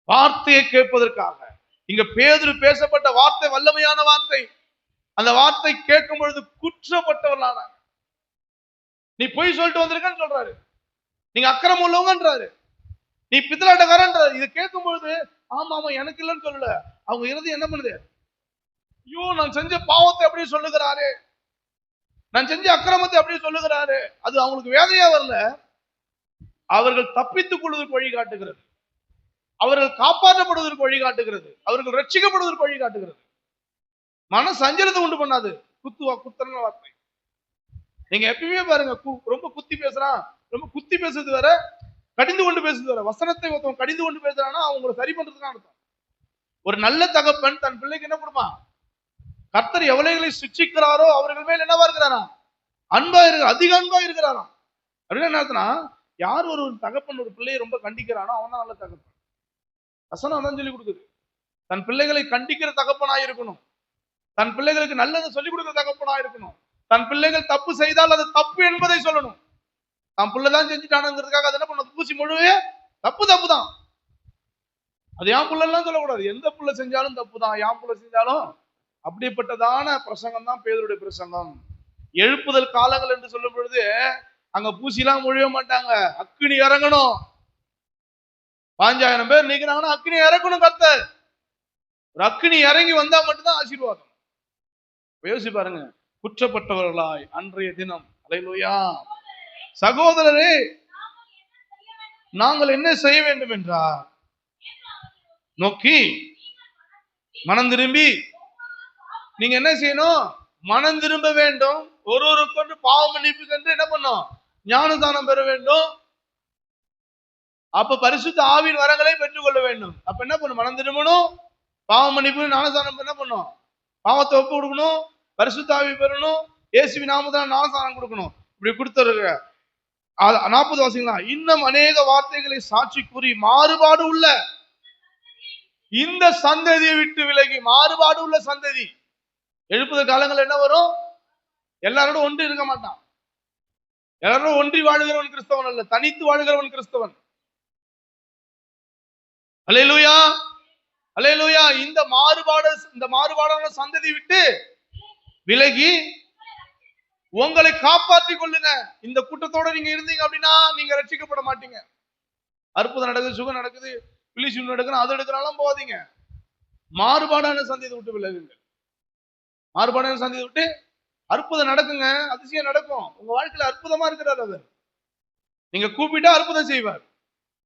வார்த்தையை கேட்பதற்காக. இங்க பேதுரு பேசப்பட்ட வார்த்தை வல்லமையான வார்த்தை. அந்த வார்த்தை கேட்கும் பொழுது குற்றப்பட்டவர்களானாங்க. நீ பொய் சொல்லிட்டு வந்திருக்கன்னு சொல்றாரு, நீங்க அக்கிரமம் உள்ளவங்கன்றாரு, நீ பித்தலாட்டக்காரன்றாரு. இதை கேட்கும் பொழுது ஆமா ஆமா எனக்கு இல்லைன்னு சொல்லல, அவங்க இறுதி என்ன பண்ணுது, ஐயோ நான் செஞ்ச பாவத்தை அப்படியே சொல்லுகிறாரு, நான் செஞ்ச அக்கிரமத்தை அப்படியே சொல்லுகிறாரு. அது அவங்களுக்கு வேதனையா வரல, அவர்கள் தப்பித்துக் கொள்வதற்கு வழி காட்டுகிறது, அவர்கள் காப்பாற்றப்படுவதற்கு வழி காட்டுகிறது, அவர்கள் ரட்சிக்கப்படுவதற்கு வழி காட்டுகிறது. மன சஞ்சலத்தை உண்டு பண்ணாது. குத்துன வார்த்தை. நீங்க எப்பயுமே பாருங்க, ரொம்ப குத்தி பேசுறான், ரொம்ப குத்தி பேசுறது வேற, கடிந்து கொண்டு பேசுறது வேற. வசனத்தை ஒருத்தவங்க கடிந்து கொண்டு பேசுறான்னா அவங்களை சரி பண்றதுக்கு அர்த்தம். ஒரு நல்ல தகப்பன் தன் பிள்ளைக்கு என்ன கொடுப்பான், கர்த்தர் எவளைகளை சிக்ஷிக்கிறாரோ அவர்கள் மேல் என்னவா இருக்கிறாரா, அன்பா இருக்கு, அதிக அன்பா இருக்கிறாராம். அப்படின்னு என்ன அர்த்தம்னா, யார் ஒரு தகப்பன் ஒரு பிள்ளையை ரொம்ப கண்டிக்கிறானோ அவன் தான் நல்ல தகப்பன். வசனம் தான் சொல்லி கொடுக்குது, தன் பிள்ளைகளை கண்டிக்கிற தகப்பனாய் இருக்கணும், தன் பிள்ளைகளுக்கு நல்லதை சொல்லிக் கொடுக்கிற தகப்பனாய் இருக்கணும், தன் பிள்ளைகள் தப்பு செய்தால் அது தப்பு என்பதை சொல்லணும். தன் பிள்ளைதான் செஞ்சுட்டானுங்கிறதுக்காக அது என்ன பண்ண பூசி முழுவே தப்பு தப்பு தான். அது என் பிள்ளைலாம் சொல்லக்கூடாது, எந்த பிள்ளை செஞ்சாலும் தப்பு தான், என் பிள்ளை செஞ்சாலும். அப்படிப்பட்டதான பிரசங்கம் தான் பேதுருடைய பிரசங்கம். எழுப்புதல் காலங்கள் என்று சொல்லும் பொழுது அங்க பூசிலாம் முழிய மாட்டாங்க, அக்கினி இறங்கணும். 5000 பேர் நிக்கிறாங்கன்னா அக்கினி இறக்கணும் கர்த்தர். ஒரு அக்கினி இறங்கி வந்தா மட்டும்தான் ஆசீர்வாதம். யோசி பாருங்க, குற்றப்பட்டவர்களாய் அன்றைய தினம். அல்லேலூயா. சகோதரரே நாங்கள் என்ன செய்ய வேண்டும் என்றார் நோக்கி மனம் திரும்பி, நீங்க என்ன செய்யணும், மனம் திரும்ப வேண்டும், ஒருவருக்கு பாவ மன்னிப்பு கண்டு என்ன பண்ணும், ஞானதானம் பெற வேண்டும். அப்ப பரிசுத்த ஆவியின் வரங்களை பெற்றுக்கொள்ள வேண்டும். அப்ப என்ன பண்ணும், மனம் திரும்பணும், பாவ மன்னிப்பு, ஞானதானம் என்ன பண்ணும், பாவத்தை ஒப்பு கொடுக்கணும், பரிசுத்த ஆவி பெறணும், இயேசுவின் நாமத்தால் ஞானதானம் கொடுக்கணும். இப்படி கொடுத்துருக்க 40 வாசிக்கலாம். இன்னும் அநேக வார்த்தைகளை சாட்சி கூறி மாறுபாடு உள்ள இந்த சந்ததியை விட்டு விலகி. மாறுபாடு உள்ள சந்ததி. எழுப்புதல் காலங்கள் என்ன வரும், எல்லாரோடும் ஒன்று இருக்க மாட்டான். எல்லாரும் ஒன்றி வாழுகிறவன் கிறிஸ்தவன் அல்ல, தனித்து வாழுகிறவன் கிறிஸ்தவன். அல்லேலூயா, அல்லேலூயா. இந்த மாறுபாடான சந்ததி விட்டு விலகி உங்களை காப்பாற்றிக் கொள்ளுங்க. இந்த கூட்டத்தோட நீங்க இருந்தீங்க அப்படின்னா நீங்க ரட்சிக்கப்பட மாட்டீங்க. அற்புதம் நடக்குது, சுகம் நடக்குது, பிலிசியம் நடக்குது, அது எடுக்கிறாலும் போகாதீங்க. மாறுபாடான சந்ததியை விட்டு விலகுங்க. மாறுபாடான சந்ததியை விட்டு அற்புதம் நடக்குங்க, அதிசயம் நடக்கும். உங்க வாழ்க்கையில அற்புதமா இருக்கிறார் அவர். நீங்க கூப்பிட்டா அற்புதம் செய்வார்.